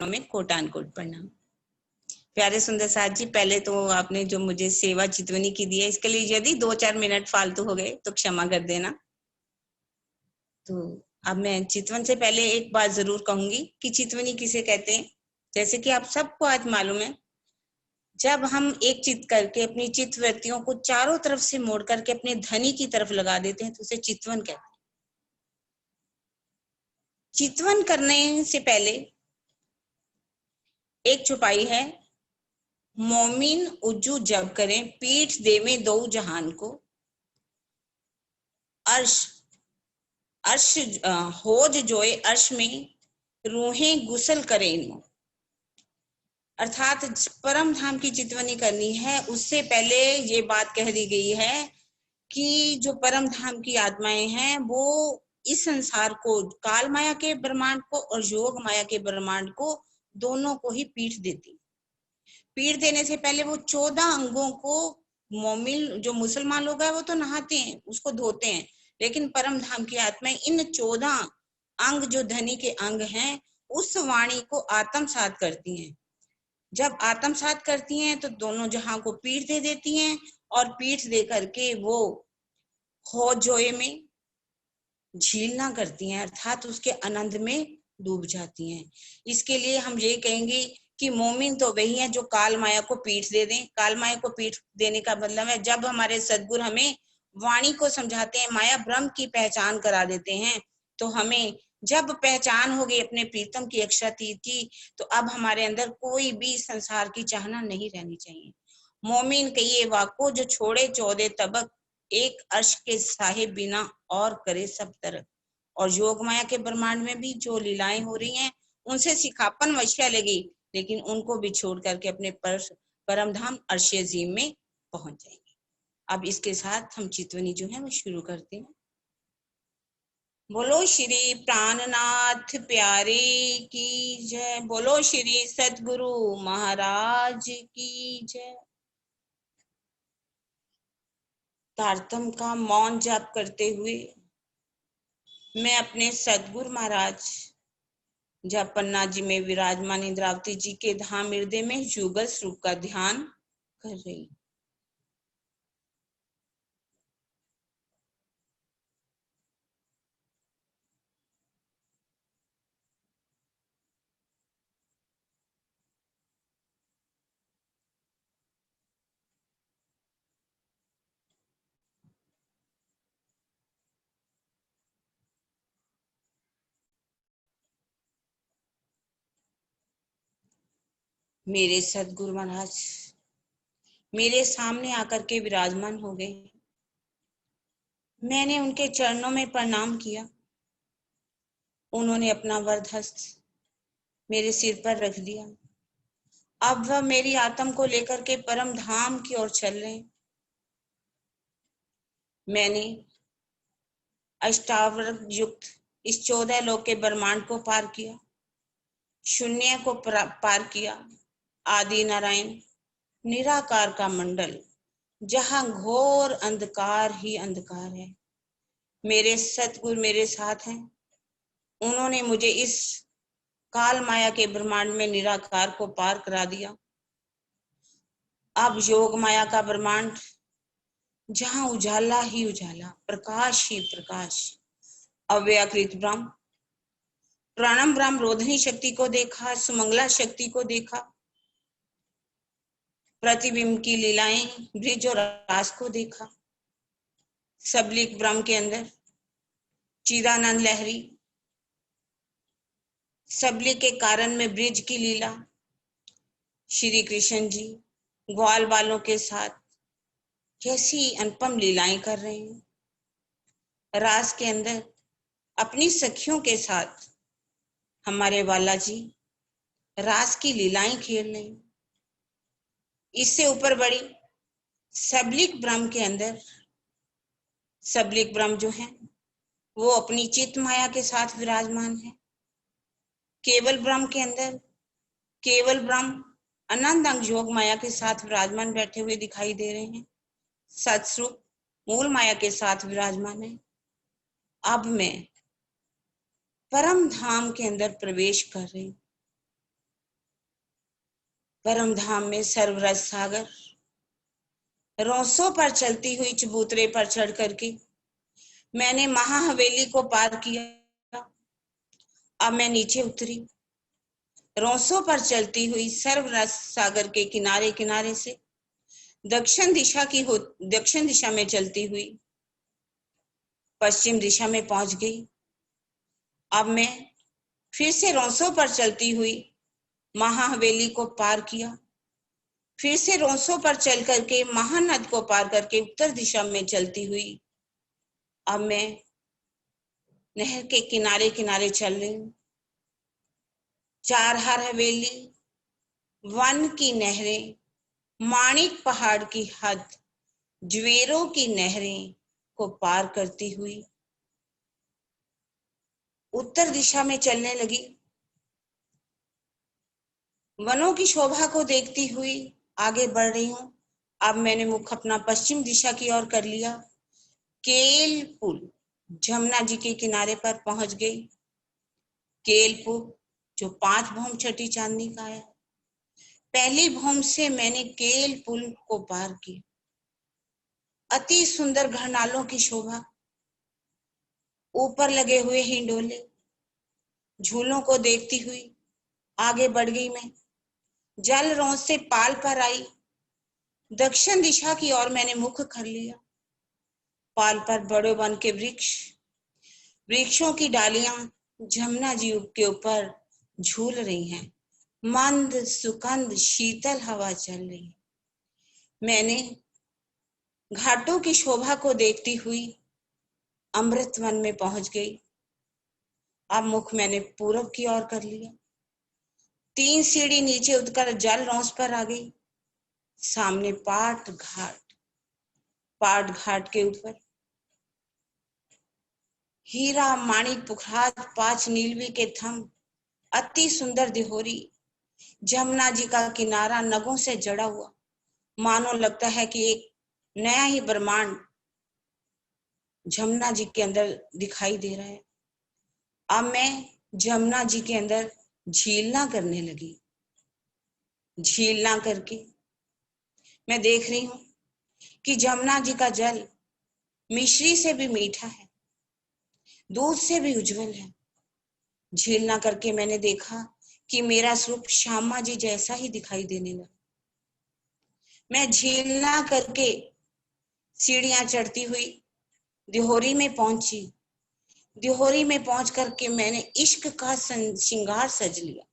में कोटान कोट प्रणाम। प्यारे सुंदर साथ जी, पहले तो आपने जो मुझे सेवा चितवनी की दी है, इसके लिए यदि 2-4 मिनट फालतू हो गए तो क्षमा कर देना। तो अब मैं चितवन से पहले एक बात जरूर कहूंगी कि चितवनी किसे कहते हैं। जैसे कि आप सबको आज मालूम है, जब हम एक चित करके अपनी चित्त वृत्तियों को चारों तरफ से मोड़ करके अपने धनी की तरफ लगा देते हैं तो उसे चितवन कहते हैं। चितवन करने से पहले एक चौपाई है, मोमिन उज्जू जब करें पीठ दे में दो जहान को, अर्श अर्श होज जोए अर्श में रूहें गुसल करें इनमें। अर्थात परम धाम की चितवनी करनी है, उससे पहले ये बात कह दी गई है कि जो परम धाम की आत्माएं हैं वो इस संसार को, काल माया के ब्रह्मांड को और योग माया के ब्रह्मांड को, दोनों को ही पीठ देती। पीठ देने से पहले वो 14 अंगों को, मोमिन जो मुसलमान लोग हैं वो तो नहाते हैं, उसको धोते हैं, लेकिन परम धाम की आत्माएं इन 14 अंग जो धनी के अंग हैं उस वाणी को आत्मसात करती हैं। जब आत्मसात करती हैं तो दोनों जहां को पीठ दे देती हैं और पीठ दे करके वो हो जोए में झीलना करती हैं, अर्थात उसके आनंद में डूब जाती हैं। इसके लिए हम ये कहेंगे कि मोमिन तो वही है जो काल माया को पीठ दे दें। काल माया को पीठ देने का मतलब है जब हमारे सद्गुरु हमें वाणी को समझाते हैं, माया ब्रह्म की पहचान करा देते हैं, तो हमें जब पहचान हो गई अपने प्रीतम की अक्षातीत की, तो अब हमारे अंदर कोई भी संसार की चाहना नहीं रहनी चाहिए। मोमिन कहिए वाको जो छोड़े 14 तबक, एक अर्श के साहिब बिना और करे सब तरफ। और योग माया के ब्रह्मांड में भी जो लीलाएं हो रही हैं उनसे सिखापन वशिया लगी, लेकिन उनको भी छोड़ करके अपने परम धाम अर्श अजीम में पहुंच जाएंगे। अब इसके साथ हम चितवनी जो है वो शुरू करते हैं। बोलो श्री प्राणनाथ प्यारे की जय, बोलो श्री सतगुरु महाराज की जय। तारतम का मौन जाप करते हुए मैं अपने सतगुरु महाराज जब पन्ना जी में विराजमान इंद्रावती जी के धाम हृदय में युगल स्वरूप का ध्यान कर रही। मेरे सतगुरु महाराज मेरे सामने आकर के विराजमान हो गए। मैंने उनके चरणों में प्रणाम किया। उन्होंने अपना वरद हस्त मेरे सिर पर रख दिया। अब वह मेरी आत्म को लेकर के परम धाम की ओर चल रहे। मैंने अष्टावक्र युक्त इस 14 लोक के ब्रह्मांड को पार किया, शून्य को पार किया, आदि नारायण निराकार का मंडल जहां घोर अंधकार ही अंधकार है। मेरे सतगुरु मेरे साथ हैं। उन्होंने मुझे इस काल माया के ब्रह्मांड में निराकार को पार करा दिया। अब योग माया का ब्रह्मांड जहां उजाला ही उजाला, प्रकाश ही प्रकाश, अव्याकृत ब्रह्म, प्राणम ब्रह्म रोधनी शक्ति को देखा, सुमंगला शक्ति को देखा, प्रतिबिंब की लीलाएं, ब्रिज और रास को देखा। सबलिक ब्रह्म के अंदर चिदानंद लहरी, सबलिक के कारण में ब्रिज की लीला, श्री कृष्ण जी ग्वाल बालों के साथ कैसी अनुपम लीलाएं कर रहे हैं। रास के अंदर अपनी सखियों के साथ हमारे वाला जी रास की लीलाएं खेल रहे हैं। इससे ऊपर बड़ी सबलिक ब्रह्म के अंदर, सबलिक ब्रह्म जो है वो अपनी चित माया के साथ विराजमान है। केवल ब्रह्म के अंदर केवल ब्रह्म अनंत अंग योग माया के साथ विराजमान बैठे हुए दिखाई दे रहे हैं। सतस्वरूप मूल माया के साथ विराजमान है। अब मैं परम धाम के अंदर प्रवेश कर रही हूं। परम धाम में सर्वरस सागर, रोसों पर चलती हुई चबूतरे पर चढ़ करके मैंने महाहवेली को पार किया। अब मैं नीचे उतरी, रोसों पर चलती हुई सर्वरस सागर के किनारे किनारे से दक्षिण दिशा में चलती हुई पश्चिम दिशा में पहुंच गई। अब मैं फिर से रोसों पर चलती हुई महाहवेली को पार किया, फिर से रोसों पर चल करके महानद को पार करके उत्तर दिशा में चलती हुई अब मैं नहर के किनारे किनारे चल रही हूँ। चारहर हवेली, वन की नहरें, माणिक पहाड़ की हद, ज्वेरों की नहरें को पार करती हुई उत्तर दिशा में चलने लगी। वनों की शोभा को देखती हुई आगे बढ़ रही हूँ। अब मैंने मुख अपना पश्चिम दिशा की ओर कर लिया। केल पुल, जमुना जी के किनारे पर पहुंच गई। केल पुल जो 5 भौम छठी चांदनी का है। पहली भौम से मैंने केल पुल को पार किया। अति सुंदर घरनालों की शोभा, ऊपर लगे हुए हिंडोले, झूलों को देखती हुई आगे बढ़ गई मैं। जल रोंद से पाल पर आई, दक्षिण दिशा की ओर मैंने मुख कर लिया। पाल पर बड़े वन के वृक्ष, वृक्षों की डालियां जमुना जी के ऊपर झूल रही हैं। मंद सुगंध शीतल हवा चल रही है। मैंने घाटों की शोभा को देखती हुई अमृत वन में पहुंच गई। अब मुख मैंने पूरब की ओर कर लिया। 3 सीढ़ी नीचे उतरकर जल रौंस पर आ गई। सामने पाट घाट के ऊपर हीरा माणिक पुखराज 5 नीलवी के थंब, अति सुंदर दिहोरी, जमुना जी का किनारा नगों से जड़ा हुआ, मानो लगता है कि एक नया ही ब्रह्मांड जमुना जी के अंदर दिखाई दे रहा है। अब मैं जमुना जी के अंदर झीलना करने लगी। झीलना करके मैं देख रही हूं कि जमुना जी का जल मिश्री से भी मीठा है, दूध से भी उज्जवल है। झीलना करके मैंने देखा कि मेरा स्वरूप श्यामा जी जैसा ही दिखाई देने लगा। मैं झीलना करके सीढ़ियां चढ़ती हुई दिहोरी में पहुंची। दिहोरी में पहुंच करके मैंने इश्क का श्रृंगार सज लिया।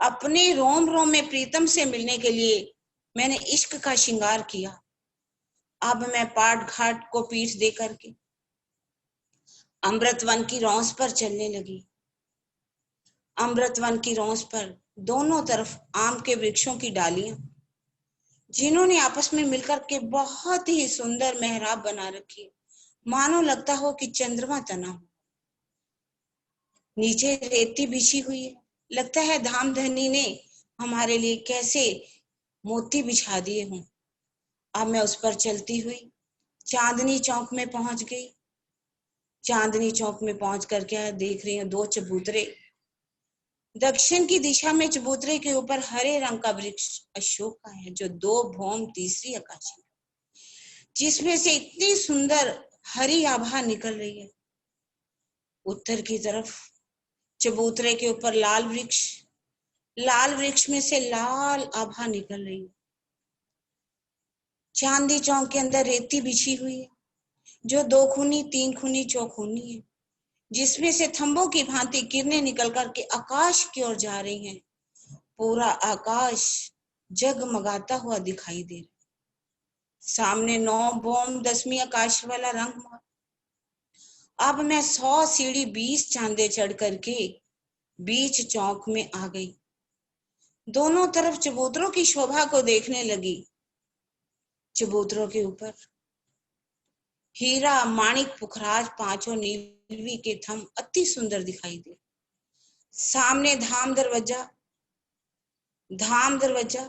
अपने रोम रोम में प्रीतम से मिलने के लिए मैंने इश्क का श्रृंगार किया। अब मैं पाट घाट को पीठ दे करके अमृतवन की रौंस पर चलने लगी। अमृतवन की रौंस पर दोनों तरफ आम के वृक्षों की डालियां, जिन्होंने आपस में मिलकर के बहुत ही सुंदर मेहराब बना रखी है, मानो लगता हो कि चंद्रमा तना हो। नीचे रेती बिछी हुई है, लगता है धामधनी ने हमारे लिए कैसे मोती बिछा दिए हों। अब मैं उस पर चलती हुई चांदनी चौक में पहुंच गई। चांदनी चौक में पहुंच कर क्या देख रही हूँ, 2 चबूतरे। दक्षिण की दिशा में चबूतरे के ऊपर हरे रंग का वृक्ष अशोक का है, जो 2 भौम तीसरी आकाशी, जिसमें से इतनी सुंदर हरी आभा निकल रही है। उत्तर की तरफ चबूतरे के ऊपर लाल वृक्ष में से लाल आभा निकल रही है। चांदी चौक के अंदर रेती बिछी हुई है, जो 2 खूनी 3 खूनी चौखूनी है, जिसमें से थंबों की भांति किरणें निकल करके आकाश की ओर जा रही हैं। पूरा आकाश जगमगाता हुआ दिखाई दे रहा। सामने 9 भौम 10वीं आकाश वाला रंग। अब मैं 100 सीढ़ी 20 चांदे चढ़ करके बीच चौक में आ गई। दोनों तरफ चबूतरों की शोभा को देखने लगी। चबूतरों के ऊपर हीरा माणिक पुखराज 5 नीलवी के थंब अति सुंदर दिखाई दे। सामने धाम दरवाजा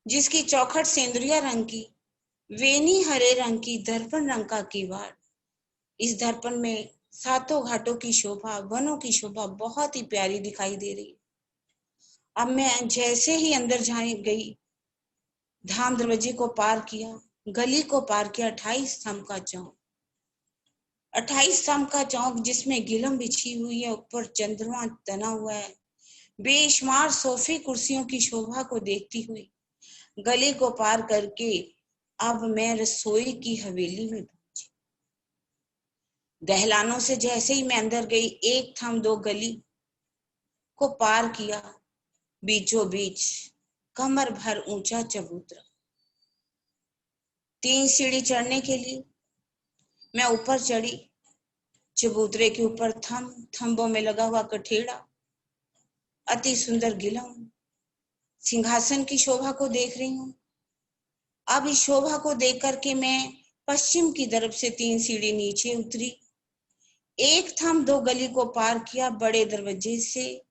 जिसकी चौखट सेंदुरिया रंग की, वेनी हरे रंग की, दर्पण रंग का किवाड़। इस दर्पण में 7 घाटों की शोभा, वनों की शोभा बहुत ही प्यारी दिखाई दे रही है। अब मैं जैसे ही अंदर जाने गई, धाम दरवाजे को पार किया, गली को पार किया, 28 स्तंभ का चौक, 28 स्तंभ का चौक जिसमें गिलम बिछी हुई है, ऊपर चंद्रमा तना हुआ है, बेशुमार सोफे कुर्सियों की शोभा को देखती हुई गली को पार करके अब मैं रसोई की हवेली में पहुंची। दहलानों से जैसे ही मैं अंदर गई, एक थम दो गली को पार किया, बीचों बीच कमर भर ऊंचा चबूतरा, 3 सीढ़ी चढ़ने के लिए मैं ऊपर चढ़ी। चबूतरे के ऊपर थंबों में लगा हुआ कठेड़ा, अति सुंदर गिलम, सिंहासन की शोभा को देख रही हूँ। अब इस शोभा को देख करके मैं पश्चिम की तरफ से 3 सीढ़ी नीचे उतरी, एक थम दो गली को पार किया, बड़े दरवाजे से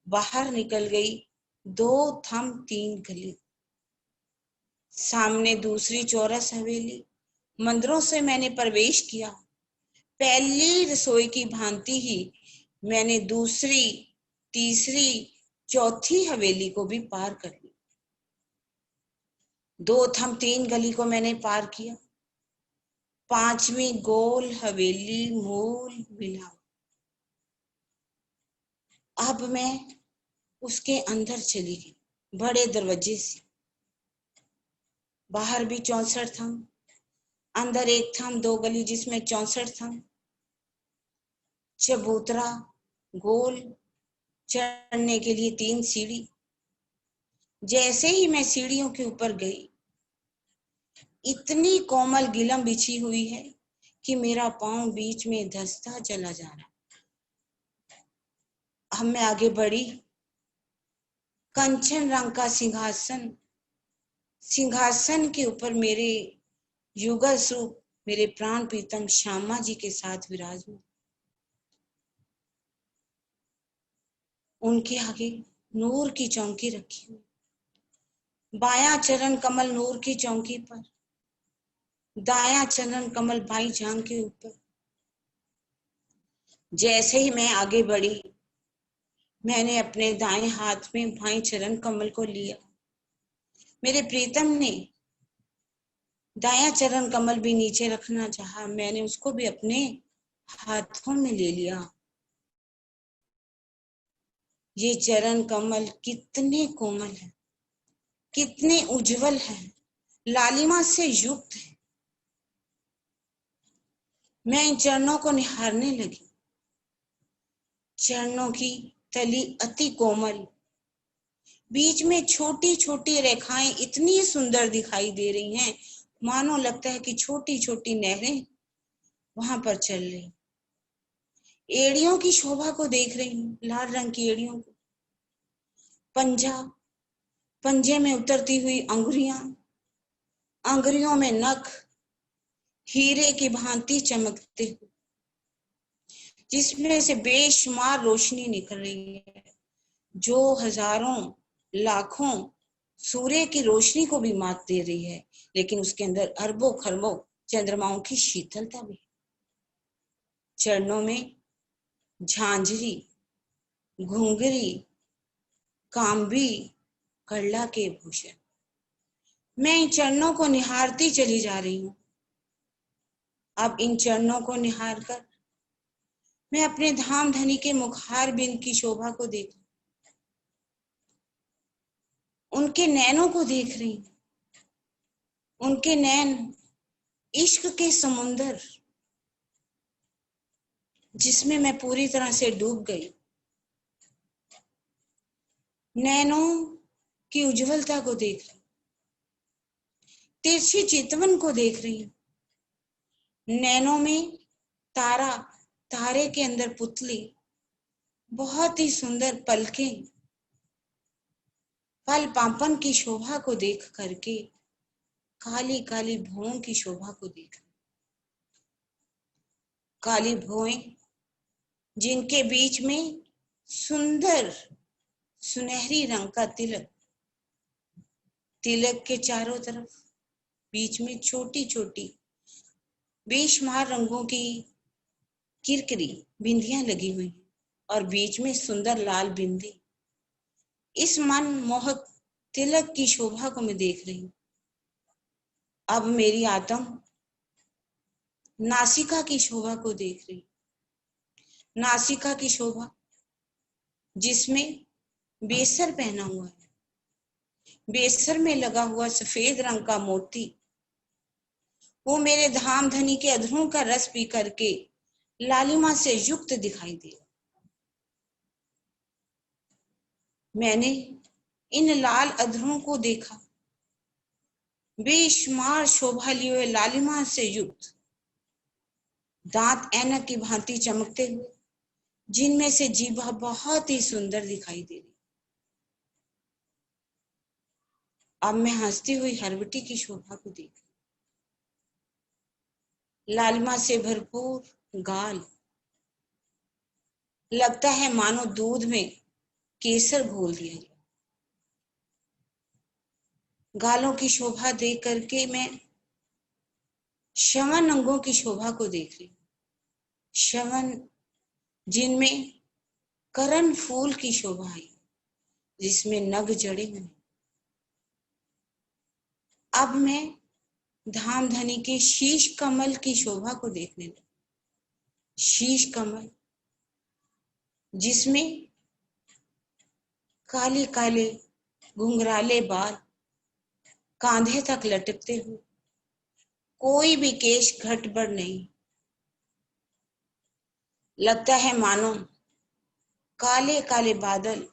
बाहर निकल गई, 2 थम 3 गली, सामने दूसरी चौरस हवेली, मंदिरों से मैंने प्रवेश किया। पहली रसोई की भांति ही मैंने दूसरी, तीसरी, चौथी हवेली को भी पार कर ली। 2 थम 3 गली को मैंने पार किया, 5वीं गोल हवेली मूल मिला। अब मैं उसके अंदर चली गई, बड़े दरवाजे से, बाहर भी 64 थम, अंदर 1 थम 2 गली जिसमें 64 थम, चबूतरा गोल, चढ़ने के लिए 3 सीढ़ी। जैसे ही मैं सीढ़ियों के ऊपर गई, इतनी कोमल गिलम बिछी हुई है कि मेरा पांव बीच में धंसता चला जा रहा। अब मैं आगे बढ़ी, कंचन रंग का सिंहासन, सिंहासन के ऊपर मेरे युगल स्वरूप मेरे प्राण प्रीतम श्यामा जी के साथ विराजमान। उनके आगे नूर की चौकी रखी हुई, बायां चरण कमल नूर की चौकी पर, दायां चरण कमल भाई जान के ऊपर। जैसे ही मैं आगे बढ़ी, मैंने अपने दाएं हाथ में भाई चरण कमल को लिया। मेरे प्रीतम ने दायां चरण कमल भी नीचे रखना चाहा, मैंने उसको भी अपने हाथों में ले लिया। ये चरण कमल कितने कोमल है, कितने उज्जवल है, लालिमा से युक्त है। मैं इन चरणों को निहारने लगी। चरणों की तली अति कोमल, बीच में छोटी छोटी रेखाएं इतनी सुंदर दिखाई दे रही हैं, मानो लगता है कि छोटी छोटी नहरें वहां पर चल रही। एड़ियों की शोभा को देख रही हूँ, लाल रंग की एड़ियों को, पंजा, पंजे में उतरती हुई अंगुरियां, अंगुरियों में नख हीरे की भांति चमकते हुए, जिसमें से बेशुमार रोशनी निकल रही है, जो हजारों लाखों सूर्य की रोशनी को भी मात दे रही है, लेकिन उसके अंदर अरबों खरबों चंद्रमाओं की शीतलता भी। चरणों में झांझरी, घुंघरी, कांबी, करला के भूषण। मैं इन चरणों को निहारती चली जा रही हूं। अब इन चरणों को निहार कर मैं अपने धाम धनी के मुखार बिंद की शोभा को देख, उनके नैनों को देख रही हूं। उनके नैन इश्क के समुंदर, जिसमें मैं पूरी तरह से डूब गई। नैनों की उज्जवलता को देख रही, तिरछी चितवन को देख रही हूं। नैनों में तारा, तारे के अंदर पुतली, बहुत ही सुंदर पलकें, पल पापन की शोभा को देख करके काली काली भौं की शोभा को देख, काली भौएं जिनके बीच में सुंदर सुनहरी रंग का तिलक, तिलक के चारों तरफ बीच में छोटी छोटी बेशुमार रंगों की किरकिरी बिंदियां लगी हुई और बीच में सुंदर लाल बिंदी। इस मनमोहक तिलक की शोभा को मैं देख रही हूँ। अब मेरी आत्म नासिका की शोभा को देख रही। नासिका की शोभा जिसमें बेसर पहना हुआ है, बेसर में लगा हुआ सफेद रंग का मोती, वो मेरे धाम धनी के अधरों का रस पी करके लालिमा से युक्त दिखाई दे। मैंने इन लाल अधरों को देखा, बेशुमार शोभा लिए हुए लालिमा से युक्त, दांत ऐनक की भांति चमकते हुए, जिनमें से जीभा बहुत ही सुंदर दिखाई दे रही। अब मैं हंसती हुई हरवटी की शोभा को देख, लालिमा से भरपूर गाल, लगता है मानो दूध में केसर घोल दिया गया। गालों की शोभा देख करके मैं श्रवण अंगों की शोभा को देख रही। श्रवण जिनमें करण फूल की शोभा आई, जिसमें नग जड़े हुए। अब मैं धाम धनी के शीश कमल की शोभा को देखने लगी। शीश कमल जिसमें काले काले घुंघराले बाल कांधे तक लटकते हुए, कोई भी केश घटबड़ नहीं, लगता है मानो काले काले बादल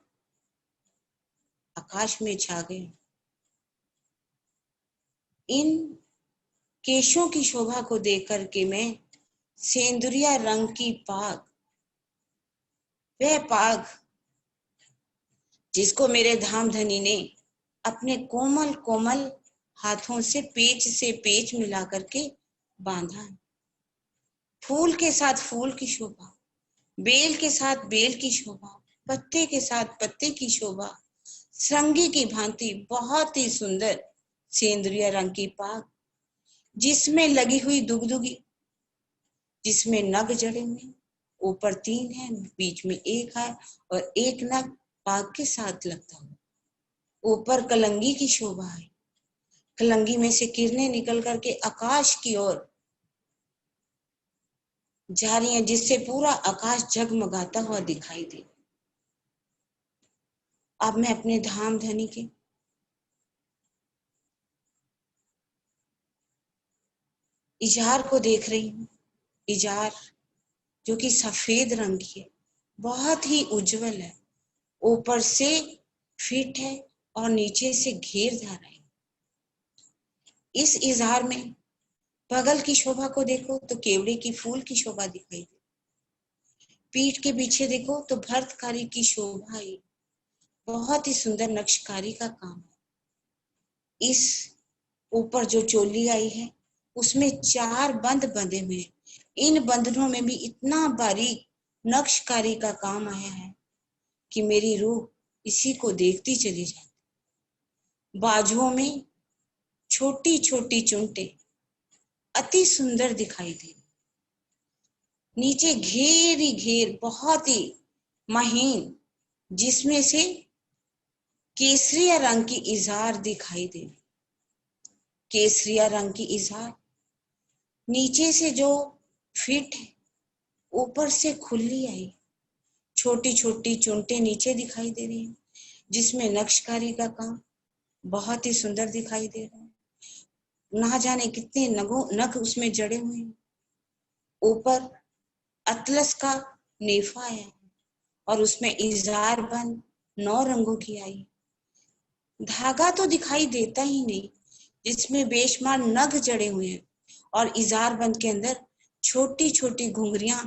आकाश में छा गए। इन केशों की शोभा को देख करके मैं सेंदुरिया रंग की पाग, वह पाग जिसको मेरे धाम धनी ने अपने कोमल कोमल हाथों से पेच मिला करके बांधा। फूल के साथ फूल की शोभा, बेल के साथ बेल की शोभा, पत्ते के साथ पत्ते की शोभा, श्रृंगी की भांति बहुत ही सुंदर सेंदुरिया रंग की पाग, जिसमें लगी हुई दुगदुगी, जिसमें नग जड़े हुए, ऊपर 3 है, बीच में 1 है और 1 नग पाग के साथ लगता हुआ। ऊपर कलंगी की शोभा है, कलंगी में से किरणें निकल करके आकाश की ओर जा रही हैं, जिससे पूरा आकाश जगमगाता हुआ दिखाई दे। अब मैं अपने धाम धनी के इजार को देख रही हूँ। इजार जो कि सफेद रंग की है, बहुत ही उज्जवल है, ऊपर से फिट है और नीचे से घेरदार है। इस इजार में बगल की शोभा को देखो तो केवड़े की फूल की शोभा दिखाई दे, पीठ के पीछे देखो तो भर्तकारी की शोभा है, बहुत ही सुंदर नक्शकारी का काम है। इस ऊपर जो चोली आई है उसमें 4 बंद बंधे हुए हैं, इन बंधनों में भी इतना बारीक नक्शकारी का काम आया है कि मेरी रूह इसी को देखती चली जाती। बाजुओं में छोटी छोटी चुनटे अति सुंदर दिखाई दे, नीचे घेरी घेर बहुत ही महीन, जिसमें से केसरिया रंग की इजार दिखाई दे। केसरिया रंग की इजार नीचे से जो फिट है, ऊपर से खुली आई, छोटी छोटी चुनटे नीचे दिखाई दे रही है, जिसमें नक्शकारी का काम बहुत ही सुंदर दिखाई दे रहा है। ना जाने कितने नग उसमें जड़े हुए हैं। ऊपर अतलस का नेफा है और उसमें इजार बंद 9 रंगों की आई। धागा तो दिखाई देता ही नहीं, जिसमें बेशुमार नग जड़े हुए हैं और इजार बंद के अंदर छोटी छोटी घुंघरियां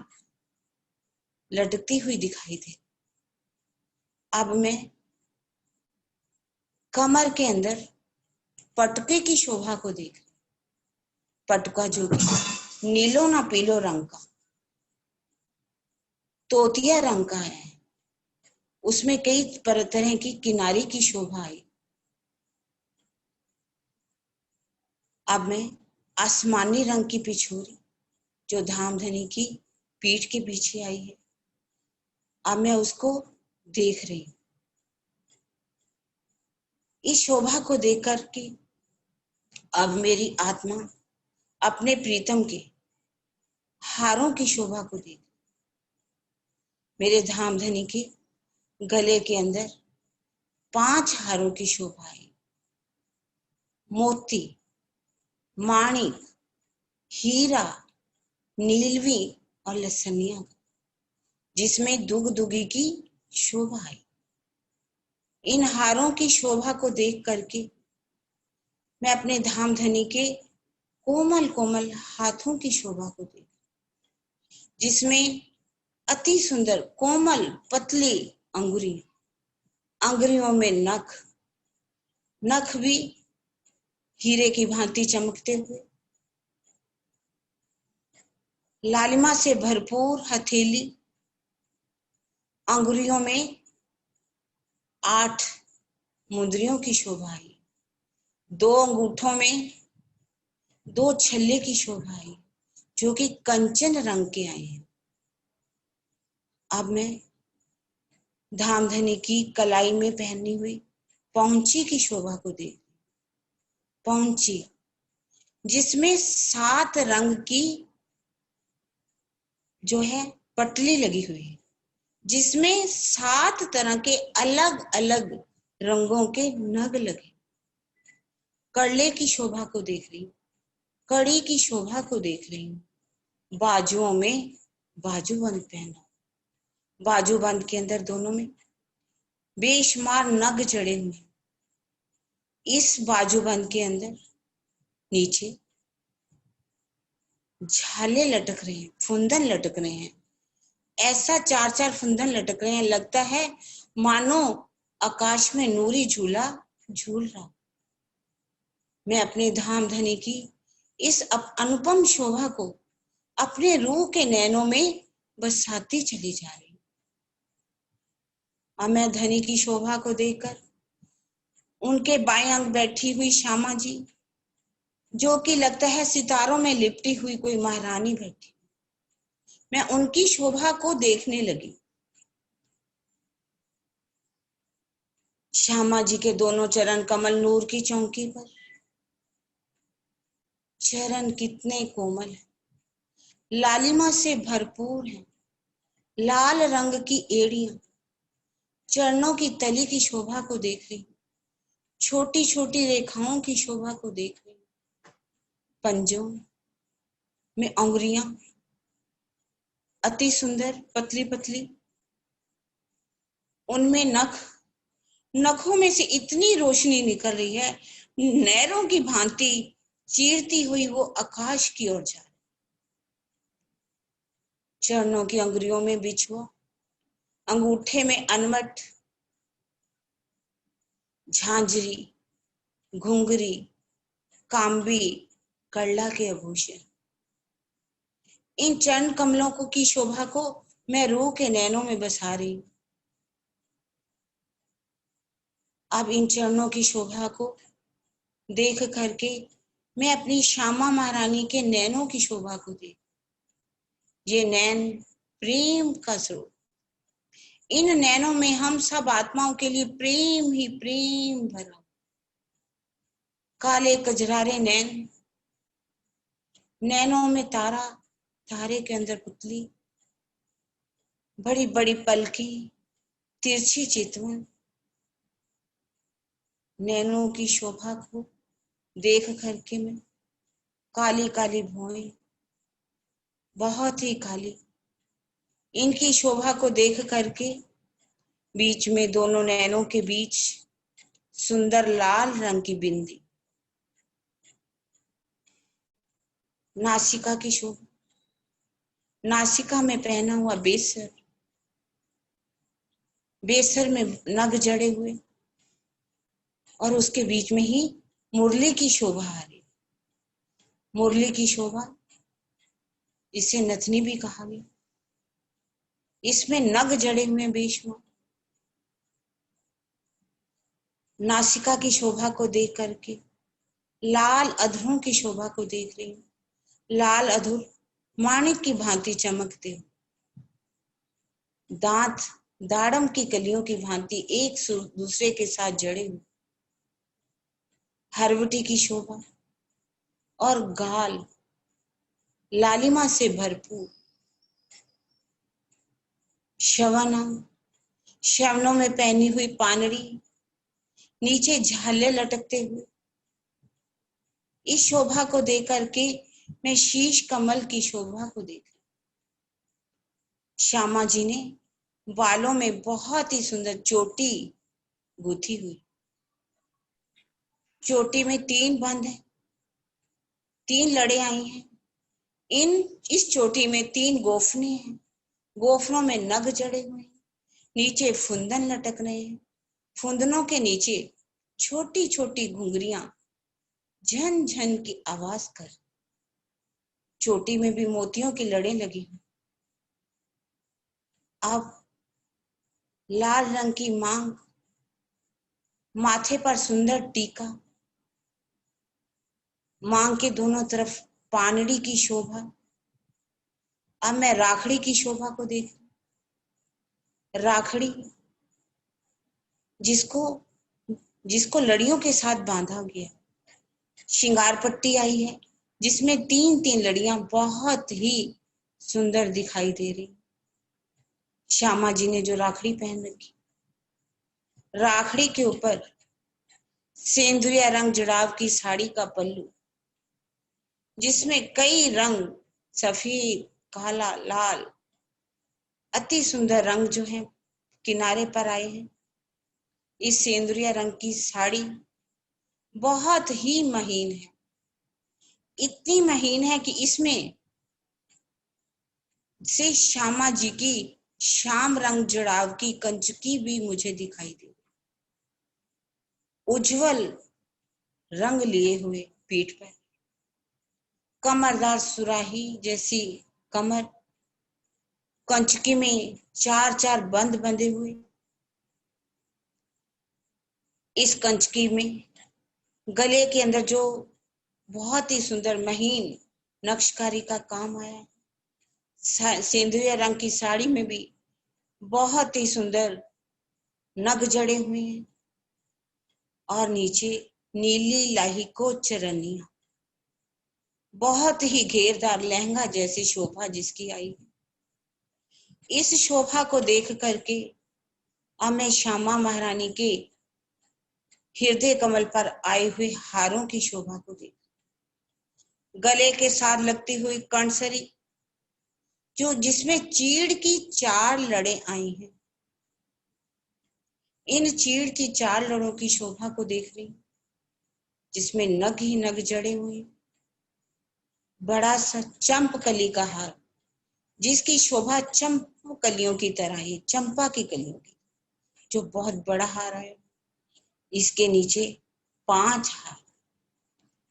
लटकती हुई दिखाई दे। अब मैं कमर के अंदर पटके की शोभा को देख, पटका जो कि नीलो ना पीलो रंग का, तोतिया रंग का है, उसमें कई तरह की किनारी की शोभा आई। अब मैं आसमानी रंग की पिछोरी जो धामधनी की पीठ के पीछे आई है, अब मैं उसको देख रही हूँ। इस शोभा को देख करके अब मेरी आत्मा अपने प्रीतम के हारों की शोभा को देख, मेरे धामधनी के गले के अंदर 5 हारों की शोभा है। मोती, माणिक, हीरा, नीलवी और लसनिया, जिसमें दुगदुगी की शोभा है। इन हारों की शोभा को देख करके मैं अपने धामधनी के कोमल कोमल हाथों की शोभा को देख, जिसमें अति सुंदर कोमल पतली अंगुरियों में नख, नख भी हीरे की भांति चमकते हुए, लालिमा से भरपूर हथेली, अंगुरियों में 8 मुंदरियों की शोभा है। 2 अंगूठों में 2 छल्ले की शोभा है, जो कि कंचन रंग के आए हैं। अब मैं धामधनी की कलाई में पहनी हुई पहुंची की शोभा को देख, पहुंची जिसमें 7 रंग की जो है पटली लगी हुई है, जिसमें 7 तरह के अलग अलग रंगों के नग लगे। कड़ले की शोभा को देख रही हूँ, कड़ी की शोभा को देख रही हूँ। बाजुओं में बाजूबंद पहना, बाजूबंद के अंदर दोनों में बेशुमार नग जड़े हुए। इस बाजूबंद के अंदर नीचे झाले लटक रहे हैं, फुंदन लटक रहे हैं। ऐसा 4-4 फुंदन लटक रहे हैं, लगता है मानो आकाश में नूरी झूला झूल रहा। मैं अपने धामधनी की इस अनुपम शोभा को अपने रूह के नैनों में बसाती चली जा रही। अब मैं धनी की शोभा को देखकर उनके बाएं अंग बैठी हुई श्यामा जी, जो कि लगता है सितारों में लिपटी हुई कोई महारानी बैठी, मैं उनकी शोभा को देखने लगी। श्यामा जी के दोनों चरण कमल नूर की चौकी पर, चरण कितने कोमल है, लालिमा से भरपूर है, लाल रंग की एड़ियां, चरणों की तली की शोभा को देख रही, छोटी छोटी रेखाओं की शोभा को देख रही, पंजों में अंगुरियां अति सुंदर पतली पतली, उनमें नख, नखों में से इतनी रोशनी निकल रही है, नहरों की भांति चीरती हुई वो आकाश की ओर जा रही। चरणों की अंगुरियों में बिछुआ, अंगूठे में अनमट, झांझरी, घुंघरी, कांबी, कड़ला के आभूषण, इन चरण कमलों को की शोभा को मैं रूह के नैनों में बसा रही हूं। अब इन चरणों की शोभा को देख करके मैं अपनी श्यामा महारानी के नैनों की शोभा को देख, ये नैन प्रेम का स्रोत, इन नैनों में हम सब आत्माओं के लिए प्रेम ही प्रेम भरा। काले कजरारे नैन, नैनों में तारा, तारे के अंदर पुतली, बड़ी बड़ी पलकी, तिरछी चितवन, नैनों की शोभा को देख करके मैं, काली काली भौएं, बहुत ही काली, इनकी शोभा को देख करके बीच में दोनों नैनों के बीच सुंदर लाल रंग की बिंदी, नासिका की शोभा, नासिका में पहना हुआ बेसर, बेसर में नग जड़े हुए, और उसके बीच में ही मुरली की शोभा आ रही। मुरली की शोभा, इसे नथनी भी कहा गया, इसमें नग जड़े हुए बेशुमार। नासिका की शोभा को देख करके लाल अधरों की शोभा को देख रही हूँ, लाल अधर माणिक की भांति चमकते हो, दांत दाड़म की कलियों की भांति एक दूसरे के साथ जड़े हुए, हरवटी की शोभा और गाल लालिमा से भरपूर। श्रवणम, श्रवणों में पहनी हुई पानड़ी, नीचे झाले लटकते हुए। इस शोभा को देख करके मैं शीश कमल की शोभा को देख रही। श्यामा जी ने बालों में बहुत ही सुंदर चोटी गूंथी हुई। चोटी में 3 बंद है, 3 लड़े आई हैं। इस चोटी में 3 गोफने हैं, गोफनों में नग जड़े हुए हैं, नीचे फुंदन लटक रहे हैं, फुंदनों के नीचे छोटी छोटी घुंघरियां झन झन की आवाज कर। चोटी में भी मोतियों की लड़ें लगी हुई। अब लाल रंग की मांग, माथे पर सुंदर टीका, मांग के दोनों तरफ पानड़ी की शोभा। अब मैं राखड़ी की शोभा को देख, राखड़ी जिसको जिसको लड़ियों के साथ बांधा गया। श्रृंगार पट्टी आई है जिसमें 3-3 लड़ियां बहुत ही सुंदर दिखाई दे रही। श्यामा जी ने जो राखड़ी पहन रखी, राखड़ी के ऊपर सेंदुरिया रंग जड़ाव की साड़ी का पल्लू, जिसमें कई रंग, सफेद, काला, लाल, अति सुंदर रंग जो है किनारे पर आए हैं। इस सेंदुरिया रंग की साड़ी बहुत ही महीन है, इतनी महीन है कि इसमें से श्यामा जी की श्याम रंग जड़ाव की कंचकी भी मुझे दिखाई दे। उज्जवल रंग लिए हुए पीठ पर, कमरदार सुराही जैसी कमर, कंचकी में 4-4 बंद बंधे हुए। इस कंचकी में गले के अंदर जो बहुत ही सुंदर महीन नक्शकारी का काम आया। सेंदुरिया रंग की साड़ी में भी बहुत ही सुंदर नग जड़े हुए हैं और नीचे नीली लाही को चरनिया, बहुत ही घेरदार लहंगा जैसी शोभा जिसकी आई। इस शोभा को देख करके अब मैं श्यामा महारानी के हृदय कमल पर आए हुए हारों की शोभा को देख, गले के साथ लगती हुई कंसरी जो जिसमें चीड़ की 4 लड़ें आई हैं। इन चीड़ की 4 लड़ों की शोभा को देख रही, जिसमें नग ही नग जड़े हुए। बड़ा सा चंपकली का हार, जिसकी शोभा चंपकलियों की तरह है, चंपा की कलियों की, जो बहुत बड़ा हार है। इसके नीचे 5 हार,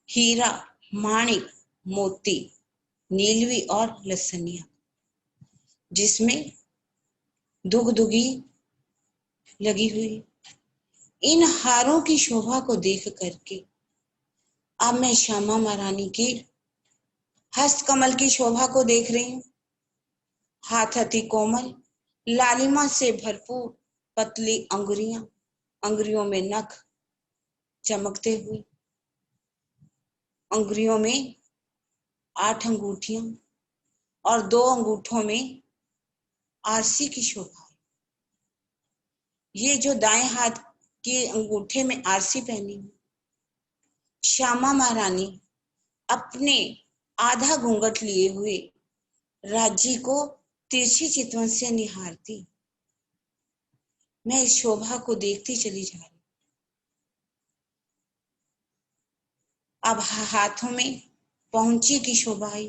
हीरा, माणिक, मोती, नीलवी और लसनिया, जिसमें दुगदुगी लगी हुई। इन हारों की शोभा को देख करके अब मैं श्यामा महारानी की हस्त कमल की शोभा को देख रही हूँ। हाथ अति कोमल, लालिमा से भरपूर पतली अंगुरियां, अंगुरियों में नख चमकते हुए, अंगुरियों में 8 अंगूठियां और 2 अंगूठों में आरसी की शोभा। ये जो दाएं हाथ के अंगूठे में आरसी पहनी हुई, श्यामा महारानी अपने आधा घूंघट लिए हुए राज्य को तिरछी चितवन से निहारती। मैं इस शोभा को देखती चली जा रही। अब हाथों में पहुंची की शोभा आई।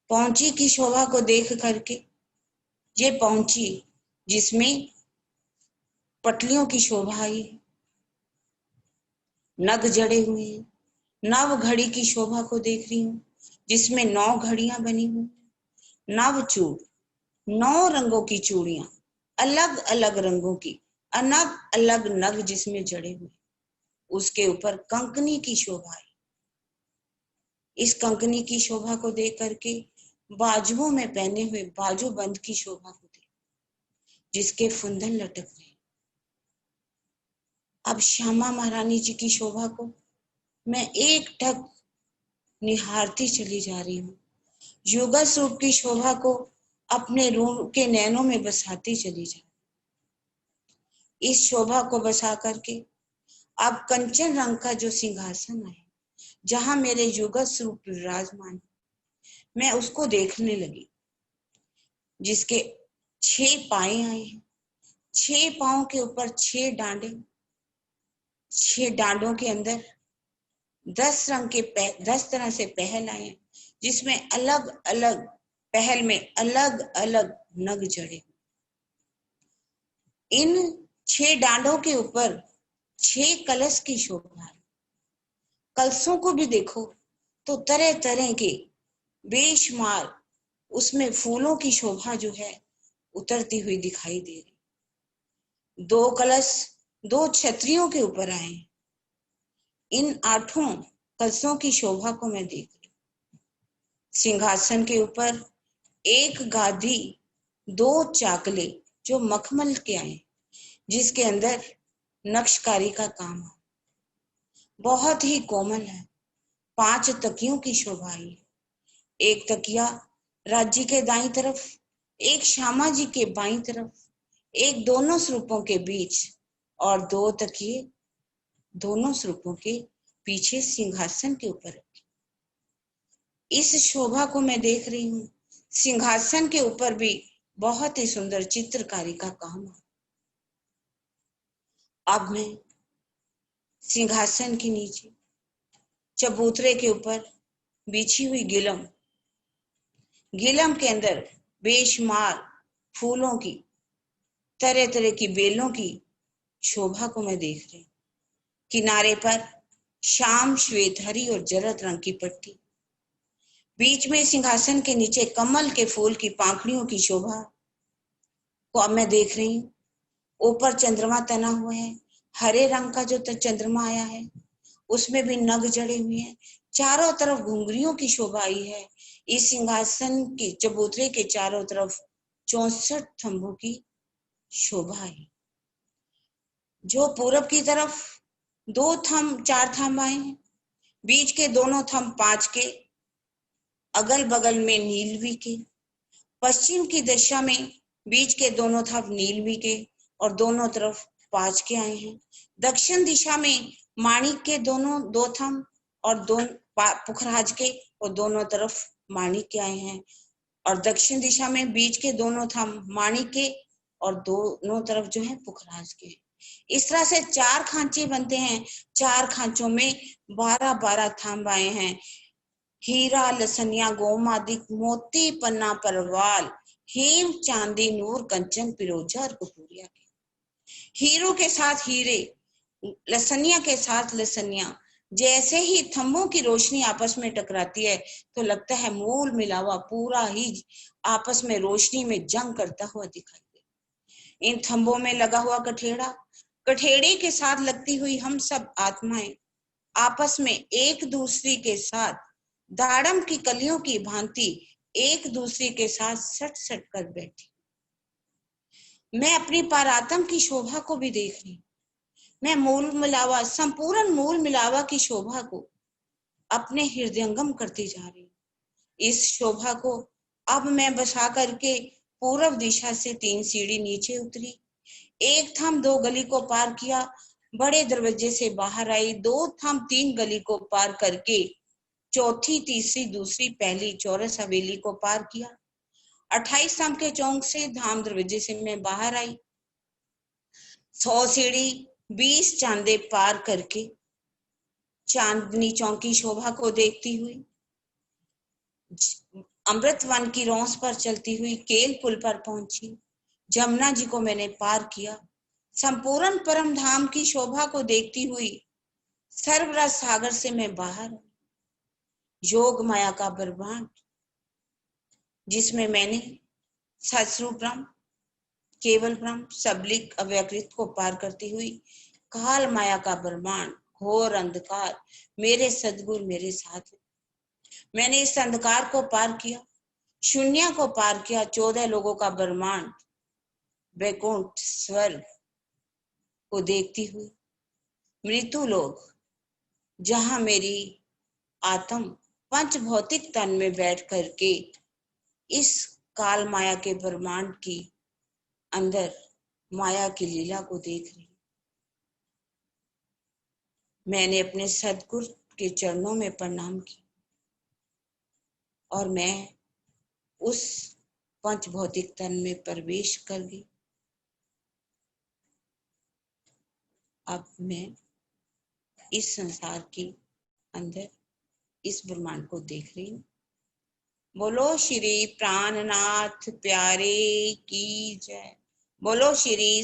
पहुंची की शोभा को देख करके, ये पहुंची जिसमें पटलियों की शोभा आई, नग जड़े हुए हैं। नव घड़ी की शोभा को देख रही हूँ, जिसमें 9 घड़ियां बनी हुई, नव चूड़, 9 रंगों की चूड़ियां, अलग अलग रंगों की, अलग अलग नग जिसमें जड़े हुए। उसके ऊपर कंकनी की शोभा है। इस कंकनी की शोभा को देख करके बाजुओं में पहने हुए बाजू बंद की शोभा को देख, जिसके फुंदन लटक रहे। अब श्यामा महारानी जी की शोभा को मैं एक टक निहारती चली जा रही हूँ। योगा स्वरूप की शोभा को अपने रूह के नैनों में बसाती चली जा रही। इस शोभा को बसा करके अब कंचन रंग का जो सिंहासन है, जहां मेरे योगा स्वरूप विराजमान, मैं उसको देखने लगी, जिसके 6 पाए आए हैं। 6 पांव के ऊपर 6 डांडे, 6 डांडों के अंदर 10 रंग के 10 तरह से पहल आए हैं, जिसमें अलग अलग पहल में अलग अलग नग जड़े। इन 6 डांडों के ऊपर 6 कलश की शोभा है। कलशों को भी देखो तो तरह तरह के बेशुमार उसमें फूलों की शोभा जो है उतरती हुई दिखाई दे रही। 2 कलश 2 छतरियों के ऊपर आए। इन 8 कलशों की शोभा को मैं देख रही। सिंहासन के ऊपर 1 गादी, 2 चाकले जो मखमल के आए, जिसके अंदर नक्शकारी का काम है, बहुत ही कोमल है। 5 तकियों की शोभा है। एक तकिया राज्य के दाईं तरफ, एक श्यामा जी के बाईं तरफ, एक दोनों स्वरूपों के बीच, और 2 तकिए दोनों स्वरूपों के पीछे सिंहासन के ऊपर रखे। इस शोभा को मैं देख रही हूँ। सिंहासन के ऊपर भी बहुत ही सुंदर चित्रकारी का काम है। अब मैं सिंहासन के नीचे चबूतरे के ऊपर बिछी हुई गिलम, गिलम के अंदर बेशुमार फूलों की, तरह तरह की बेलों की शोभा को मैं देख रही। किनारे पर श्याम, श्वेत, हरी और जरद रंग की पट्टी, बीच में सिंहासन के नीचे कमल के फूल की पाखड़ियों की शोभा को अब मैं देख रही हूँ। ऊपर चंद्रमा तना हुआ है, हरे रंग का जो चंद्रमा आया है उसमें भी नग जड़े हुए हैं। चारों तरफ घुंघरियों की शोभा आई है। इस सिंहासन के चबूतरे के चारों तरफ 64 थंबों की शोभा है। जो पूरब की तरफ 2 थंब 4 थंब आए हैं, बीच के दोनों थंब 5 के, अगल बगल में नीलवी के। पश्चिम की दिशा में बीच के दोनों थंब नीलवी के और दोनों तरफ 5 के आए हैं। दक्षिण दिशा में माणिक के दोनों 2 थंब और पुखराज के और दोनों तरफ माणिक के आए हैं। और दक्षिण दिशा में बीच के दोनों थंब माणिक के और दोनों तरफ जो है पुखराज के। इस तरह से 4 खांचे बनते हैं। 4 खांचों में 12-12 थंब आए हैं। हीरा, लसनिया, गोमादिक, मोती, पन्ना, परवाल, हीम, चांदी, नूर, कंचन, पिरोजा और कपूरिया के। हीरो के साथ हीरे, लसनिया के साथ लसनिया। जैसे ही थंबों की रोशनी आपस में टकराती है तो लगता है मूल मिलावा पूरा ही आपस में रोशनी में जंग करता हुआ दिखाई दे। इन थंबों में लगा हुआ कठेड़ा, कठेड़े के साथ लगती हुई हम सब आत्माएं आपस में एक दूसरे के साथ दाड़म की कलियों की भांति एक दूसरे के साथ सट सट कर बैठी। मैं अपनी पारातम की शोभा को भी देख रही। मैं मूल मिलावा, संपूर्ण मूल मिलावा की शोभा को अपने हृदयंगम करती जा रही। इस शोभा को अब मैं बसा करके पूर्व दिशा से 3 सीढ़ी नीचे उतरी। एक थंब 2 गली को पार किया, बड़े दरवाजे से बाहर आई। 2 थंब 3 गली को पार करके चौथी, तीसरी, दूसरी, पहली चौरस हवेली को पार किया। 28 थंब के चौक से धाम दरवाजे से मैं बाहर आई। 100 सीढ़ी 20 चांदे पार करके चांदनी चौक की शोभा को देखती हुई अमृत वन की रौस पर चलती हुई केल पुल पर पहुंची। जमुना जी को मैंने पार किया। संपूर्ण परम धाम की शोभा को देखती हुई सर्वरस सागर से मैं बाहर, योग माया का ब्रह्मांड जिसमें मैंने सतस्वरूप ब्रह्म, केवल ब्रह्म, सबलिक, अव्यकृत को पार करती हुई काल माया का ब्रह्मांड, घोर अंधकार, मेरे सदगुरु मेरे साथ। मैंने इस अंधकार को पार किया, शून्य को पार किया। 14 लोगों का ब्रह्मांड, वैकुंठ, स्वर्ग को देखती हुई मृत्यु लोक, जहां मेरी आत्म पंच भौतिक तन में बैठ करके इस काल माया के ब्रह्मांड की अंदर माया की लीला को देख रही। मैंने अपने सदगुरु के चरणों में प्रणाम किया और मैं उस पंच भौतिक तन में प्रवेश कर गई। अब मैं इस संसार के अंदर इस ब्रह्मांड को देख रही हूँ। बोलो श्री प्राणनाथ प्यारे की जय। बोलो श्री